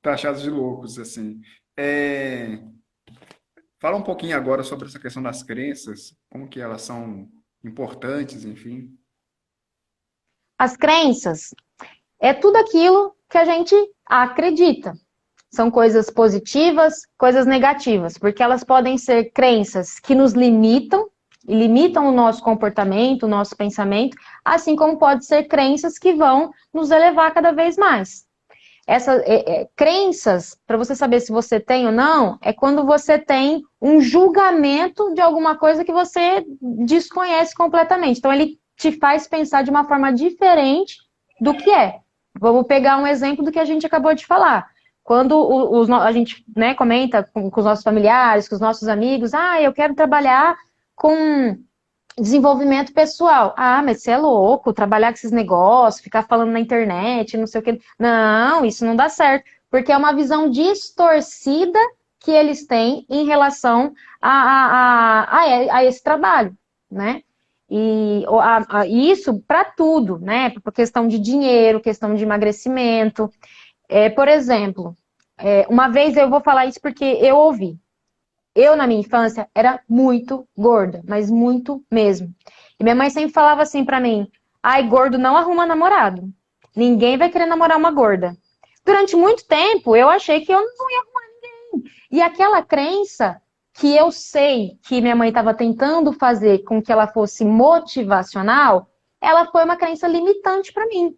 taxados de loucos, assim. É, fala um pouquinho agora sobre essa questão das crenças, como que elas são importantes, enfim. As crenças é tudo aquilo que a gente acredita. São coisas positivas, coisas negativas, porque elas podem ser crenças que nos limitam e limitam o nosso comportamento, o nosso pensamento, assim como pode ser crenças que vão nos elevar cada vez mais. Essas crenças, para você saber se você tem ou não, é quando você tem um julgamento de alguma coisa que você desconhece completamente. Então, ele te faz pensar de uma forma diferente do que é. Vamos pegar um exemplo do que a gente acabou de falar. Quando a gente, né, comenta com os nossos familiares, com os nossos amigos, eu quero trabalhar com desenvolvimento pessoal. Ah, mas você é louco, trabalhar com esses negócios, ficar falando na internet, não sei o que. Não, isso não dá certo, porque é uma visão distorcida que eles têm em relação a esse trabalho, né? E isso para tudo, né? Por questão de dinheiro, questão de emagrecimento. Por exemplo, uma vez eu vou falar isso porque eu ouvi. Eu, na minha infância, era muito gorda, mas muito mesmo. E minha mãe sempre falava assim pra mim: ai, gordo não arruma namorado. Ninguém vai querer namorar uma gorda. Durante muito tempo, eu achei que eu não ia arrumar ninguém. E aquela crença que eu sei que minha mãe estava tentando fazer com que ela fosse motivacional, ela foi uma crença limitante pra mim.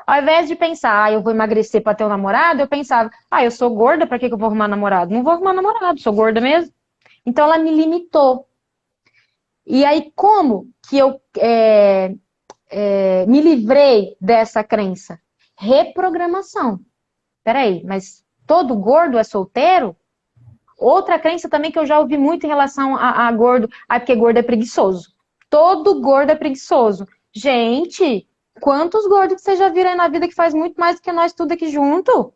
Ao invés de pensar, eu vou emagrecer pra ter um namorado, eu pensava, eu sou gorda, pra que eu vou arrumar namorado? Não vou arrumar namorado, sou gorda mesmo. Então ela me limitou. E aí, como que eu me livrei dessa crença? Reprogramação. Peraí, mas todo gordo é solteiro? Outra crença também que eu já ouvi muito em relação a gordo, porque gordo é preguiçoso. Todo gordo é preguiçoso. Gente, quantos gordos que vocês já viram aí na vida que faz muito mais do que nós tudo aqui junto?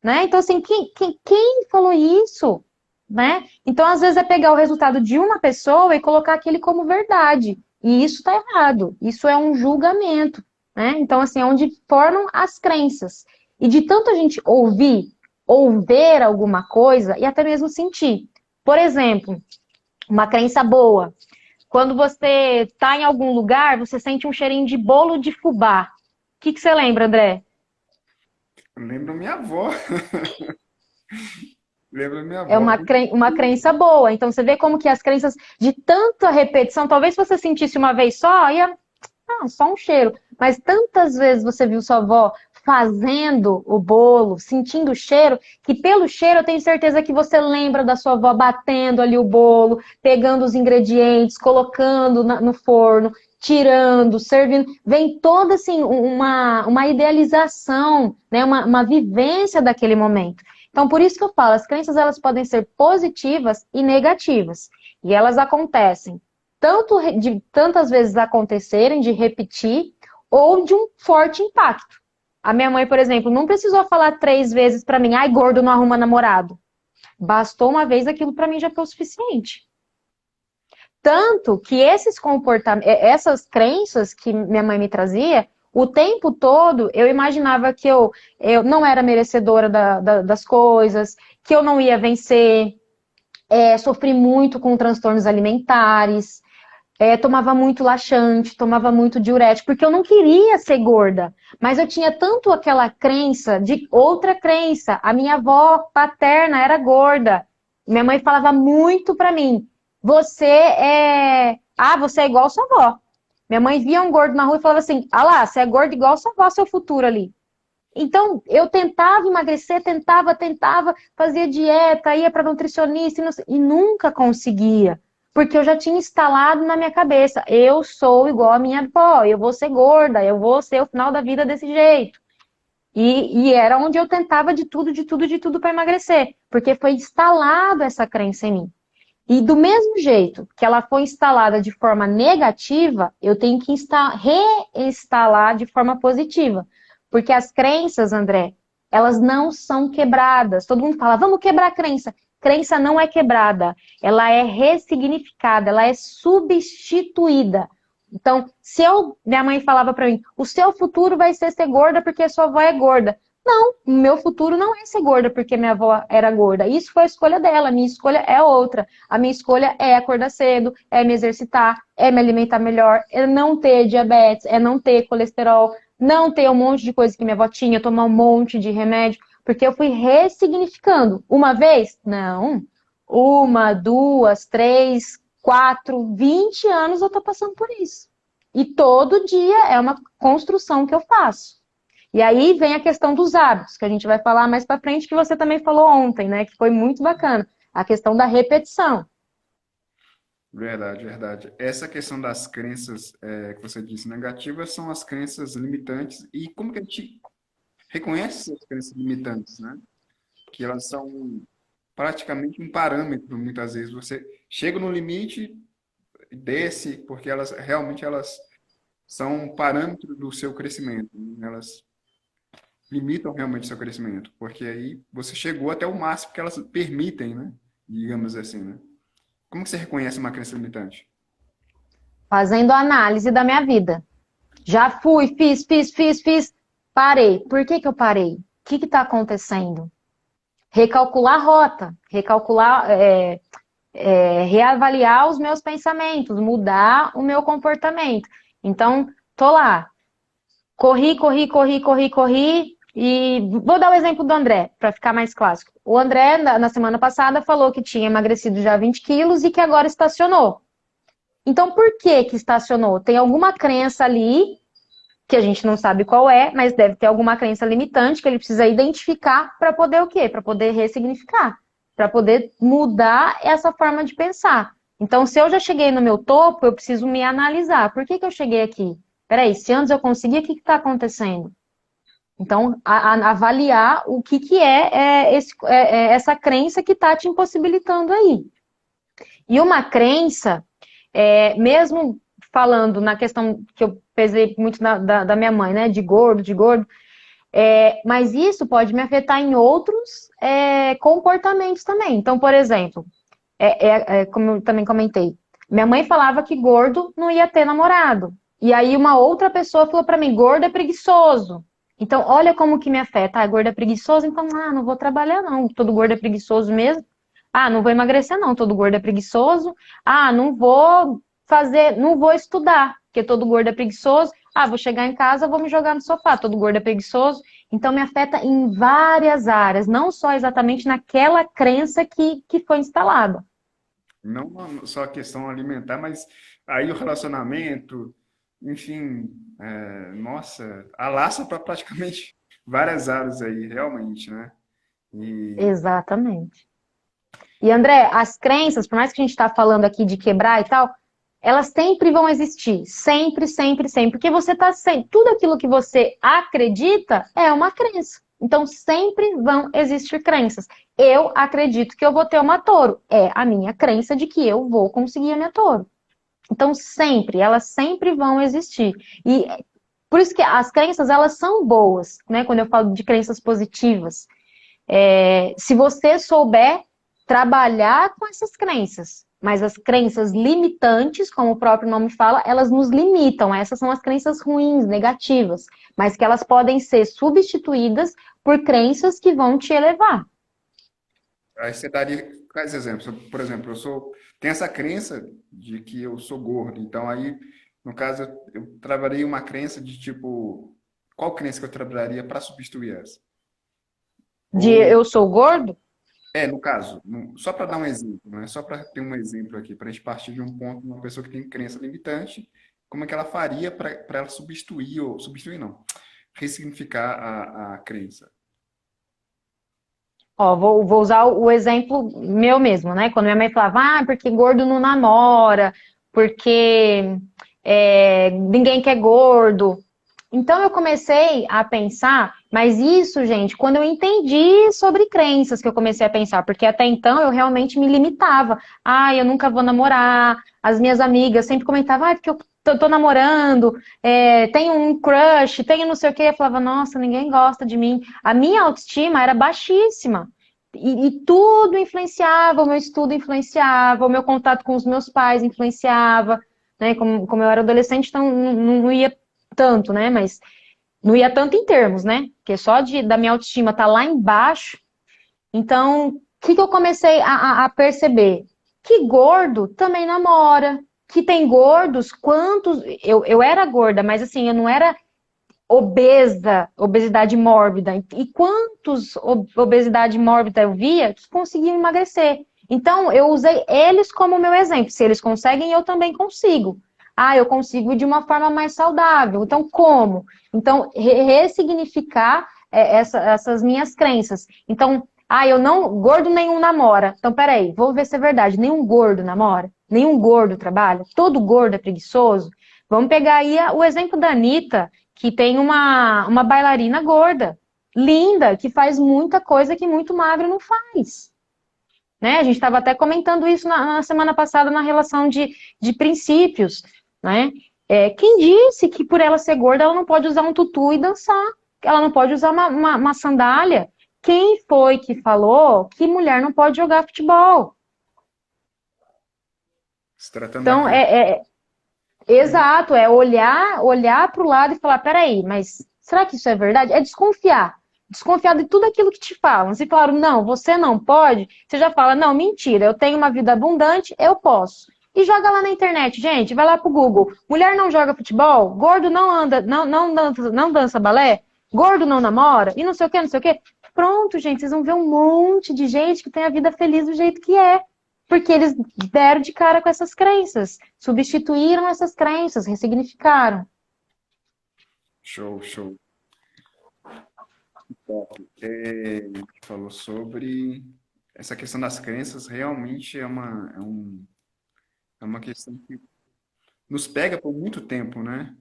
Né? Então, assim, quem falou isso? Né? Então, às vezes, é pegar o resultado de uma pessoa e colocar aquele como verdade. E isso está errado. Isso é um julgamento. Né? Então, assim, é onde formam as crenças. E de tanto a gente ouvir ou ver alguma coisa e até mesmo sentir. Por exemplo, uma crença boa. Quando você está em algum lugar, você sente um cheirinho de bolo de fubá. O que você lembra, André? Lembro minha avó. Lembro minha É avó. uma crença boa. Então, você vê como que as crenças de tanta repetição, talvez você sentisse uma vez só, só um cheiro. Mas tantas vezes você viu sua avó fazendo o bolo, sentindo o cheiro, que pelo cheiro eu tenho certeza que você lembra da sua avó batendo ali o bolo, pegando os ingredientes, colocando no forno, tirando, servindo. Vem toda assim uma idealização, né? Uma vivência daquele momento. Então, por isso que eu falo, as crenças elas podem ser positivas e negativas. E elas acontecem tanto de tantas vezes acontecerem, de repetir, ou de um forte impacto. A minha mãe, por exemplo, não precisou falar 3 vezes pra mim, ai, gordo não arruma namorado. Bastou uma vez, aquilo pra mim já foi o suficiente. Tanto que esses comportamentos, essas crenças que minha mãe me trazia, o tempo todo eu imaginava que eu não era merecedora das coisas, que eu não ia vencer, sofri muito com transtornos alimentares, tomava muito laxante, tomava muito diurético, porque eu não queria ser gorda. Mas eu tinha tanto aquela crença de outra crença. A minha avó paterna era gorda. Minha mãe falava muito pra mim: você é igual sua avó. Minha mãe via um gordo na rua e falava assim: ah lá, você é gordo igual sua avó, seu futuro ali. Então, eu tentava emagrecer, tentava, fazia dieta, ia para nutricionista e nunca conseguia. Porque eu já tinha instalado na minha cabeça, eu sou igual a minha avó, eu vou ser gorda, eu vou ser o final da vida desse jeito. E era onde eu tentava de tudo para emagrecer. Porque foi instalado essa crença em mim. E do mesmo jeito que ela foi instalada de forma negativa, eu tenho que reinstalar de forma positiva. Porque as crenças, André, elas não são quebradas. Todo mundo fala, vamos quebrar a crença. Crença não é quebrada, ela é ressignificada, ela é substituída. Então, minha mãe falava pra mim, o seu futuro vai ser gorda porque a sua avó é gorda. Não, o meu futuro não é ser gorda porque minha avó era gorda. Isso foi a escolha dela, a minha escolha é outra. A minha escolha é acordar cedo, é me exercitar, é me alimentar melhor, é não ter diabetes, é não ter colesterol, não ter um monte de coisa que minha avó tinha, tomar um monte de remédio, porque eu fui ressignificando. Uma vez? Não. Uma, duas, três, 4, 20 anos eu tô passando por isso. E todo dia é uma construção que eu faço. E aí vem a questão dos hábitos, que a gente vai falar mais para frente, que você também falou ontem, né? Que foi muito bacana. A questão da repetição. Verdade, verdade. Essa questão das crenças que você disse negativas são as crenças limitantes. E como que a gente reconhece essas crenças limitantes, né? Que elas são praticamente um parâmetro, muitas vezes. Você chega no limite, desce, porque elas são um parâmetro do seu crescimento, né? Elas limitam realmente o seu crescimento, porque aí você chegou até o máximo que elas permitem, né? Digamos assim, né? Como que você reconhece uma crença limitante? Fazendo a análise da minha vida. Já fui, fiz, parei. Por que que eu parei? O que está acontecendo? Recalcular a rota, reavaliar os meus pensamentos, mudar o meu comportamento. Então, tô lá, corri, e vou dar o exemplo do André, para ficar mais clássico. O André, na semana passada, falou que tinha emagrecido já 20 quilos e que agora estacionou. Então, por que que estacionou? Tem alguma crença ali, que a gente não sabe qual é, mas deve ter alguma crença limitante que ele precisa identificar para poder o quê? Para poder ressignificar, para poder mudar essa forma de pensar. Então, se eu já cheguei no meu topo, eu preciso me analisar. Por que que eu cheguei aqui? Peraí, se antes eu conseguia, o que está acontecendo? Então, avaliar o que essa crença que está te impossibilitando aí. E uma crença, mesmo falando na questão que eu pesei muito da minha mãe, né? De gordo, mas isso pode me afetar em outros comportamentos também. Então, por exemplo, como eu também comentei, minha mãe falava que gordo não ia ter namorado. E aí uma outra pessoa falou pra mim, gordo é preguiçoso. Então, olha como que me afeta. Ah, gordo é preguiçoso, então, não vou trabalhar não. Todo gordo é preguiçoso mesmo. Ah, não vou emagrecer não, todo gordo é preguiçoso. Ah, não vou estudar, porque todo gordo é preguiçoso. Ah, vou chegar em casa, vou me jogar no sofá, todo gordo é preguiçoso. Então, me afeta em várias áreas, não só exatamente naquela crença que foi instalada. Não só a questão alimentar, mas aí o relacionamento, enfim, nossa, alastra para praticamente várias áreas aí, realmente, né? E Exatamente. E André, as crenças, por mais que a gente está falando aqui de quebrar e tal, elas sempre vão existir. Sempre, sempre, sempre. Porque você está sempre. Tudo aquilo que você acredita é uma crença. Então sempre vão existir crenças. Eu acredito que eu vou ter uma touro. É a minha crença de que eu vou conseguir a minha touro. Então sempre, elas sempre vão existir. E por isso que as crenças, elas são boas, né? Quando eu falo de crenças positivas. Se você souber trabalhar com essas crenças, mas as crenças limitantes, como o próprio nome fala, elas nos limitam. Essas são as crenças ruins, negativas, mas que elas podem ser substituídas por crenças que vão te elevar. aí você daria quais exemplos? Por exemplo, tenho essa crença de que eu sou gordo. Então, aí, no caso, eu trabalhei uma crença de tipo, qual crença que eu trabalharia para substituir essa? De Ou, eu sou gordo? no caso, só para dar um exemplo, né? Só para ter um exemplo aqui, para a gente partir de um ponto, uma pessoa que tem crença limitante, como é que ela faria para ela substituir, ou substituir não, ressignificar a crença? Ó, vou usar o exemplo meu mesmo, né? Quando minha mãe falava, porque gordo não namora, porque ninguém quer gordo. Então eu comecei a pensar, mas isso, gente, quando eu entendi sobre crenças que eu comecei a pensar, porque até então eu realmente me limitava. Eu nunca vou namorar. As minhas amigas sempre comentavam, porque eu tô namorando, tenho um crush, tenho não sei o quê. Eu falava, nossa, ninguém gosta de mim. A minha autoestima era baixíssima. E tudo influenciava, o meu estudo influenciava, o meu contato com os meus pais influenciava, né? Como eu era adolescente, então não ia tanto, né? Mas não ia tanto em termos, né? Porque só da minha autoestima tá lá embaixo. Então, o que eu comecei a perceber? Que gordo também namora. Que tem gordos, quantos. Eu era gorda, mas assim, eu não era obesa, obesidade mórbida. E quantos obesidade mórbida eu via que conseguiam emagrecer. Então, eu usei eles como meu exemplo. Se eles conseguem, eu também consigo. Eu consigo de uma forma mais saudável. Então, como? Então, ressignificar essas minhas crenças. Então, eu não, gordo nenhum namora. Então, peraí, vou ver se é verdade. Nenhum gordo namora? Nenhum gordo trabalha? Todo gordo é preguiçoso? Vamos pegar aí o exemplo da Anitta, que tem uma bailarina gorda, linda, que faz muita coisa que muito magro não faz. Né? A gente estava até comentando isso na semana passada na relação de princípios. Né? Quem disse que por ela ser gorda ela não pode usar um tutu e dançar? Ela não pode usar uma sandália? Quem foi que falou que mulher não pode jogar futebol? Se tratando da Então, crença. exato, olhar para o lado e falar, peraí, mas será que isso é verdade? É desconfiar. Desconfiar de tudo aquilo que te falam. Se falaram, não, você não pode, você já fala, não, mentira, eu tenho uma vida abundante, eu posso. E joga lá na internet, gente, vai lá pro Google. Mulher não joga futebol, gordo não anda, não dança balé, gordo não namora, e não sei o que, não sei o que. Pronto, gente, vocês vão ver um monte de gente que tem a vida feliz do jeito que é. Porque eles deram de cara com essas crenças, substituíram essas crenças, ressignificaram. Show, show. Top. A gente falou sobre essa questão das crenças, realmente é uma questão que nos pega por muito tempo, né?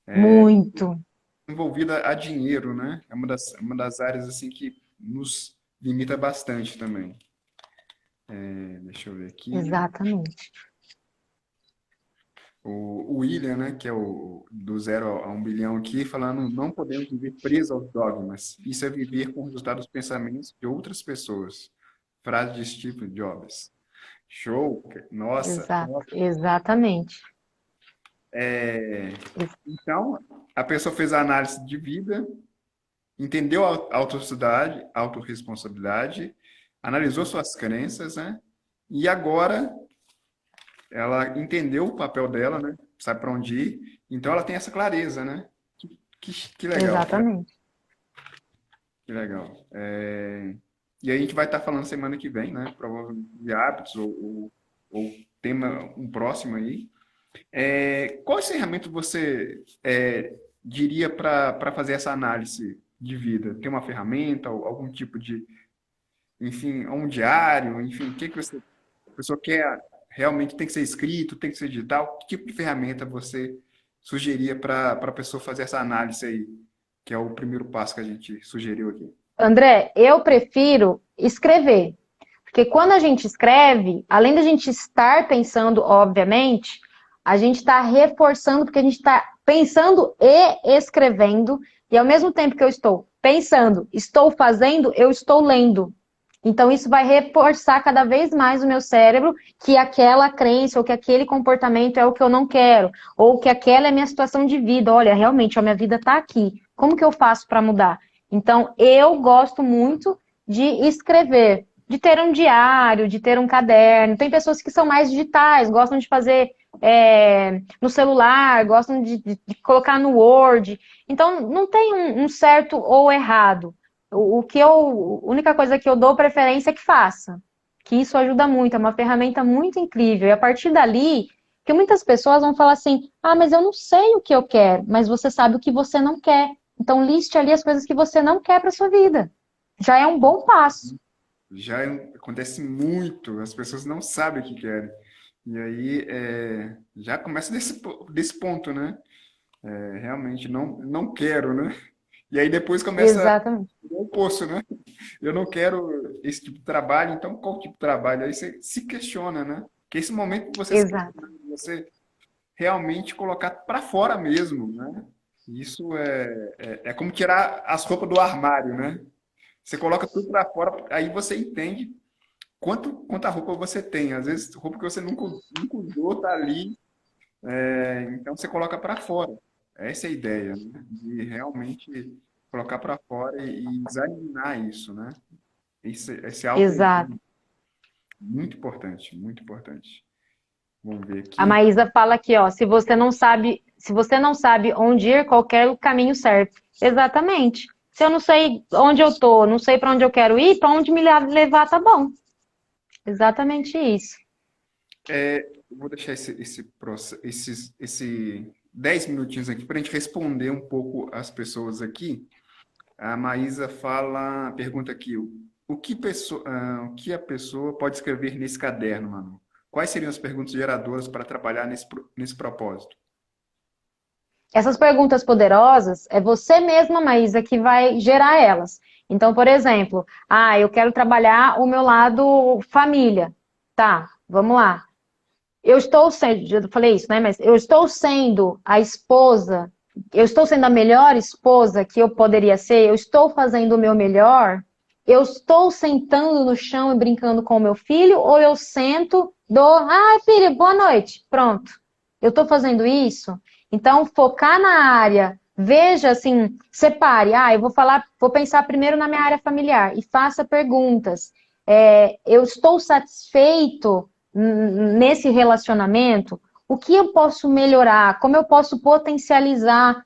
Muito. Envolvida a dinheiro, né? É uma das áreas assim que nos limita bastante também. Deixa eu ver aqui. Exatamente. O William, né, que é o do 0 a 1 bilhão aqui, falando, não podemos viver presos aos dogmas. Isso é viver com o resultado dos pensamentos de outras pessoas. Frase de Steve Jobs. Show! Nossa! Exato. Exatamente. Então, a pessoa fez a análise de vida, entendeu a autoridade, autorresponsabilidade, analisou suas crenças, né? E agora ela entendeu o papel dela, né? Sabe para onde ir. Então ela tem essa clareza, né? Que legal, Exatamente. que legal. E aí a gente vai estar falando semana que vem, né? Provavelmente de hábitos ou tema um próximo aí. Qual ferramenta você diria para fazer essa análise de vida? Tem uma ferramenta, ou algum tipo de, enfim, um diário, enfim, o que a pessoa quer realmente tem que ser escrito, tem que ser digital? Que tipo de ferramenta você sugeria para a pessoa fazer essa análise aí, que é o primeiro passo que a gente sugeriu aqui? André, eu prefiro escrever. Porque quando a gente escreve, além da gente estar pensando, obviamente, a gente está reforçando, porque a gente está pensando e escrevendo, e ao mesmo tempo que eu estou pensando, estou fazendo, eu estou lendo. Então, isso vai reforçar cada vez mais o meu cérebro que aquela crença ou que aquele comportamento é o que eu não quero, ou que aquela é a minha situação de vida. Olha, realmente, a minha vida está aqui. Como que eu faço para mudar? Então, eu gosto muito de escrever. de ter um diário, de ter um caderno. Tem pessoas que são mais digitais, gostam de fazer no celular, gostam de colocar no Word. Então, não tem um certo ou errado. A única coisa que eu dou preferência é que faça. Que isso ajuda muito, é uma ferramenta muito incrível. E a partir dali, que muitas pessoas vão falar assim, ah, mas eu não sei o que eu quero, mas você sabe o que você não quer. Então, liste ali as coisas que você não quer para sua vida. Já é um bom passo. Já acontece muito, as pessoas não sabem o que querem. E aí já começa desse ponto, né? Realmente não quero, né? E aí depois começa Exatamente. o oposto, né? Eu não quero esse tipo de trabalho, então qual tipo de trabalho? Aí você se questiona, né? Que esse momento que você se Exato. questiona, você realmente colocar para fora mesmo, né? Isso é como tirar as roupas do armário, né? Você coloca tudo para fora, aí você entende quanta roupa você tem. Às vezes, roupa que você nunca usou tá ali, então você coloca para fora. Essa é a ideia, né? De realmente colocar para fora e examinar isso, né? Esse Exato. autoexame, muito importante, muito importante. Vamos ver A aqui. Maísa fala aqui, ó, se você não sabe onde ir, qualquer o caminho certo. Exatamente. Se eu não sei onde eu tô, não sei para onde eu quero ir, para onde me levar tá bom. Exatamente isso. Eu vou deixar esse 10 minutinhos aqui para a gente responder um pouco as pessoas aqui. A Maísa pergunta aqui, o que a pessoa pode escrever nesse caderno, Manu? Quais seriam as perguntas geradoras para trabalhar nesse propósito? Essas perguntas poderosas é você mesma, Maísa, que vai gerar elas. Então, por exemplo, eu quero trabalhar o meu lado família. Tá, vamos lá. Eu estou sendo, já falei isso, né? Mas eu estou sendo a esposa, eu estou sendo a melhor esposa que eu poderia ser, eu estou fazendo o meu melhor, eu estou sentando no chão e brincando com o meu filho, ou eu sento, filho, boa noite, pronto. Eu estou fazendo isso? Então, focar na área, veja assim, separe, eu vou pensar primeiro na minha área familiar e faça perguntas. Eu estou satisfeito nesse relacionamento, o que eu posso melhorar, como eu posso potencializar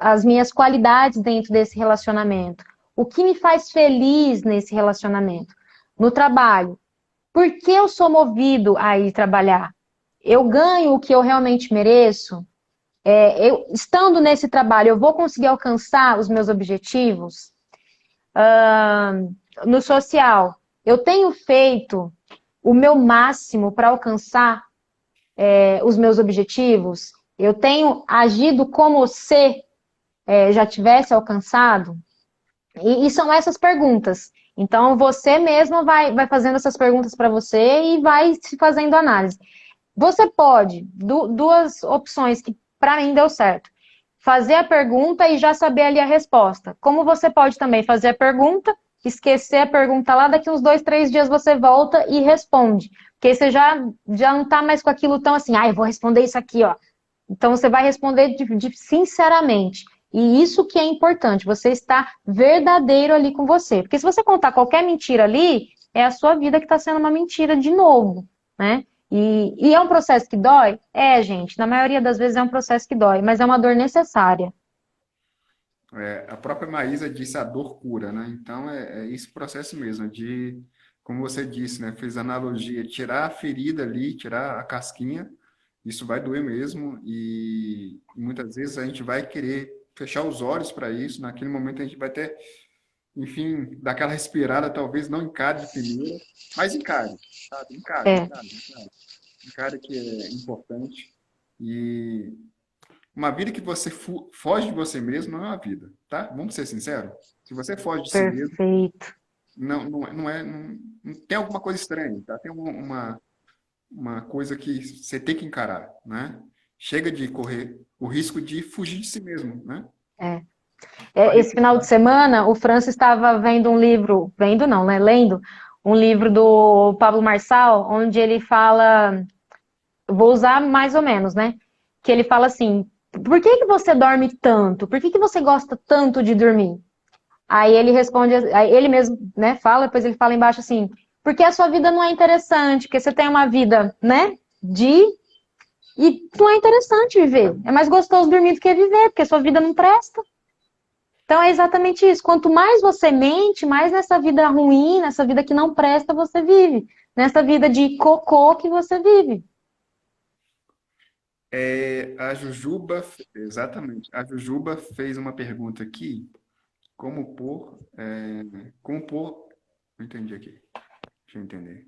as minhas qualidades dentro desse relacionamento, o que me faz feliz nesse relacionamento. No trabalho, por que eu sou movido a ir trabalhar? Eu ganho o que eu realmente mereço? Estando nesse trabalho, eu vou conseguir alcançar os meus objetivos? No social, eu tenho feito o meu máximo para alcançar os meus objetivos? Eu tenho agido como se já tivesse alcançado? E são essas perguntas. Então, você mesmo vai fazendo essas perguntas para você e vai se fazendo análise. Você pode, duas opções que para mim deu certo. Fazer a pergunta e já saber ali a resposta. Como você pode também fazer a pergunta, esquecer a pergunta lá, daqui uns 2, 3 dias você volta e responde. Porque você já não está mais com aquilo tão assim, eu vou responder isso aqui, ó. Então você vai responder sinceramente. E isso que é importante, você está verdadeiro ali com você. Porque se você contar qualquer mentira ali, é a sua vida que está sendo uma mentira de novo, né? E é um processo que dói? Gente, na maioria das vezes é um processo que dói, mas é uma dor necessária. A própria Maísa disse a dor cura, né? Então é esse processo mesmo, como você disse, né? Fez analogia, tirar a ferida ali, tirar a casquinha, isso vai doer mesmo e muitas vezes a gente vai querer fechar os olhos para isso, naquele momento a gente vai ter, enfim, dar aquela respirada, talvez não encare de primeira, mas encare, sabe? É, Encare que é importante e uma vida que você foge de você mesmo não é uma vida, tá? Vamos ser sinceros? Se você foge de si mesmo, perfeito. não tem alguma coisa estranha, tá? Tem uma coisa que você tem que encarar, né? Chega de correr o risco de fugir de si mesmo, né? É. Vai, Esse final de semana, o Francis estava vendo um livro, vendo não, né? Lendo um livro do Pablo Marçal, onde ele fala, vou usar mais ou menos, né? Que ele fala assim, por que que você dorme tanto? Por que que você gosta tanto de dormir? Aí ele responde, aí ele mesmo, né, fala, depois ele fala embaixo assim, porque a sua vida não é interessante, porque você tem uma vida, né, e não é interessante viver. É mais gostoso dormir do que viver, porque a sua vida não presta. Então é exatamente isso. Quanto mais você mente, mais nessa vida ruim, nessa vida que não presta, você vive. Nessa vida de cocô que você vive. A Jujuba, exatamente. A Jujuba fez uma pergunta aqui. Como pôr, não entendi aqui. Deixa eu entender.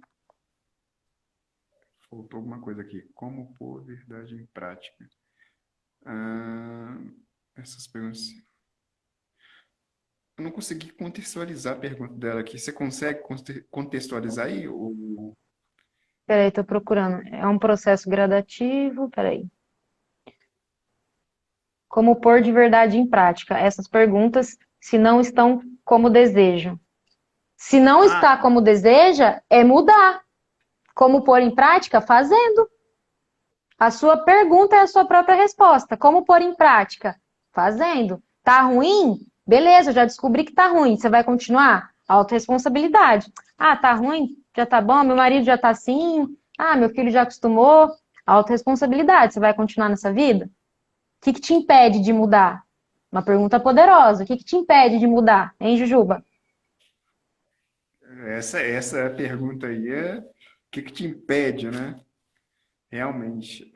Faltou alguma coisa aqui. Como pôr verdade em prática? Ah, essas perguntas. Eu não consegui contextualizar a pergunta dela aqui. Você consegue contextualizar aí? Peraí, tô procurando. É um processo gradativo. Peraí. Como pôr de verdade em prática? Essas perguntas, se não estão como desejo. Se não Ah, está como deseja, é mudar. Como pôr em prática? Fazendo. A sua pergunta é a sua própria resposta. Como pôr em prática? Fazendo. Tá ruim? Beleza, já descobri que tá ruim. Você vai continuar? Autoresponsabilidade. Ah, tá ruim? Já tá bom? Meu marido já tá assim? Ah, meu filho já acostumou? Autoresponsabilidade. Você vai continuar nessa vida? O que que te impede de mudar? Uma pergunta poderosa. O que que te impede de mudar, hein, Jujuba? essa pergunta aí é o que que te impede, né? Realmente.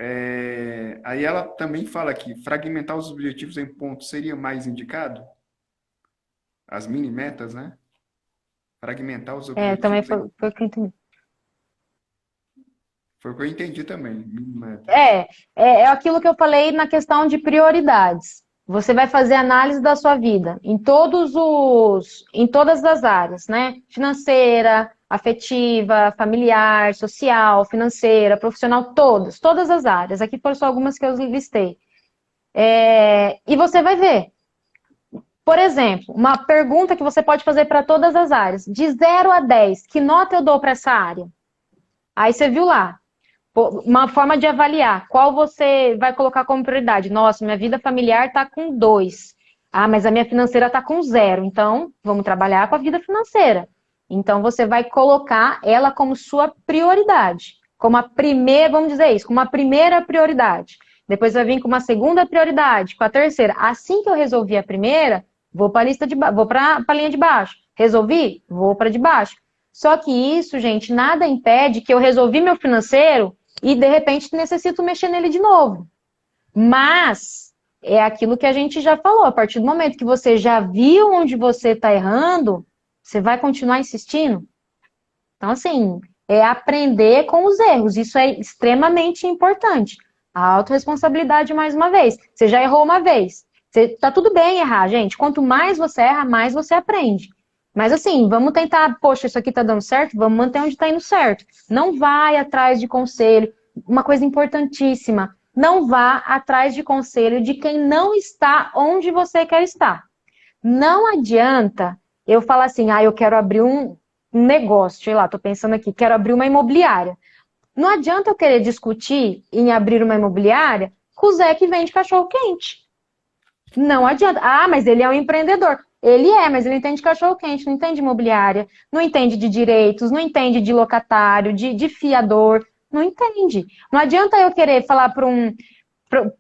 Aí ela também fala aqui, fragmentar os objetivos em pontos seria mais indicado? As mini metas, né? Fragmentar os É, também objetivos em... foi o que eu entendi. Foi o que eu entendi também, mini metas. É aquilo que eu falei na questão de prioridades. Você vai fazer análise da sua vida em todas as áreas, né? Financeira, afetiva, familiar, social, financeira, profissional, todas as áreas. Aqui foram só algumas que eu listei. E você vai ver. Por exemplo, uma pergunta que você pode fazer para todas as áreas. De 0 a 10, que nota eu dou para essa área? Aí você viu lá. Uma forma de avaliar qual você vai colocar como prioridade. Nossa, minha vida familiar está com 2. Ah, mas a minha financeira está com 0. Então, vamos trabalhar com a vida financeira. Então, você vai colocar ela como sua prioridade. Como a primeira, vamos dizer isso, como a primeira prioridade. Depois vai vir com uma segunda prioridade, com a terceira. Assim que eu resolvi a primeira, vou para a lista vou para a linha de baixo. Resolvi? Vou para de baixo. Só que isso, gente, nada impede que eu resolvi meu financeiro e de repente necessito mexer nele de novo. Mas é aquilo que a gente já falou, a partir do momento que você já viu onde você está errando, você vai continuar insistindo? Então, assim, é aprender com os erros, isso é extremamente importante. A autorresponsabilidade, mais uma vez. Você já errou uma vez. Tá tudo bem errar, gente. Quanto mais você erra, mais você aprende. Mas assim, vamos tentar, poxa, isso aqui tá dando certo, vamos manter onde tá indo certo. Não vai atrás de conselho. Uma coisa importantíssima, não vá atrás de conselho de quem não está onde você quer estar. Não adianta eu falar assim, eu quero abrir um negócio, sei lá, tô pensando aqui, quero abrir uma imobiliária. Não adianta eu querer discutir em abrir uma imobiliária com o Zé que vende cachorro quente. Não adianta. Ah, mas ele é um empreendedor. Ele é, mas ele entende cachorro-quente, não entende imobiliária, não entende de direitos, não entende de locatário, de fiador, não entende. Não adianta eu querer falar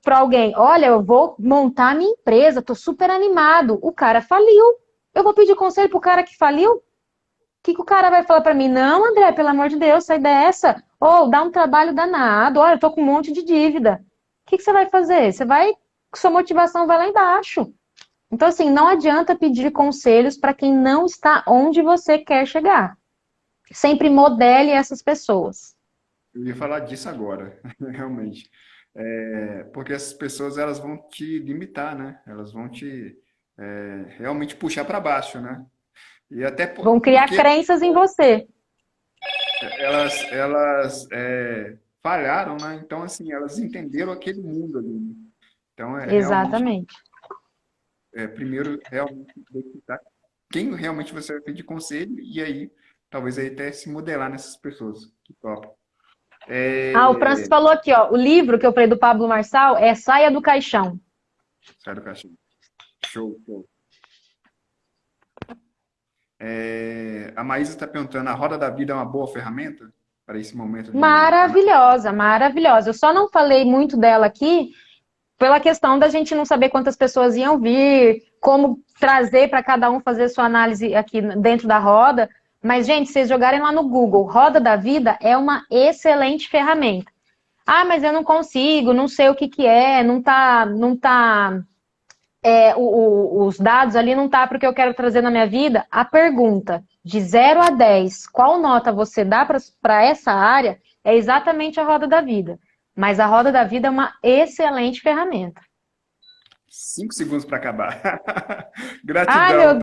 para alguém, olha, eu vou montar a minha empresa, tô super animado. O cara faliu. Eu vou pedir conselho pro cara que faliu? O que o cara vai falar para mim? Não, André, pelo amor de Deus, sai dessa. Ou dá um trabalho danado. Olha, eu tô com um monte de dívida. O que você vai fazer? Sua motivação vai lá embaixo. Então, assim, não adianta pedir conselhos para quem não está onde você quer chegar. Sempre modele essas pessoas. Eu ia falar disso agora, realmente. Porque essas pessoas elas vão te limitar, né? Elas vão te realmente puxar para baixo, né? E até Vão criar porque crenças em você. elas falharam, né? Então, assim, elas entenderam aquele mundo ali, né? Então, realmente, Exatamente. primeiro, realmente, identificar quem realmente você vai pedir conselho e aí, talvez aí até se modelar nessas pessoas que topam. O Francis falou aqui, ó, o livro que eu falei do Pablo Marçal é Saia do Caixão. Sai do caixão. Show, show. A Maísa está perguntando, a Roda da Vida é uma boa ferramenta para esse momento de... Maravilhosa, maravilhosa. Eu só não falei muito dela aqui pela questão da gente não saber quantas pessoas iam vir, como trazer para cada um fazer sua análise aqui dentro da roda. Mas, gente, se vocês jogarem lá no Google, Roda da Vida é uma excelente ferramenta. Ah, mas eu não consigo, não sei o que que é, os dados ali não tá para o que eu quero trazer na minha vida. A pergunta de 0 a 10, qual nota você dá para essa área, é exatamente a Roda da Vida. Mas a Roda da Vida é uma excelente ferramenta. 5 segundos para acabar. Ai, meu Gratidão.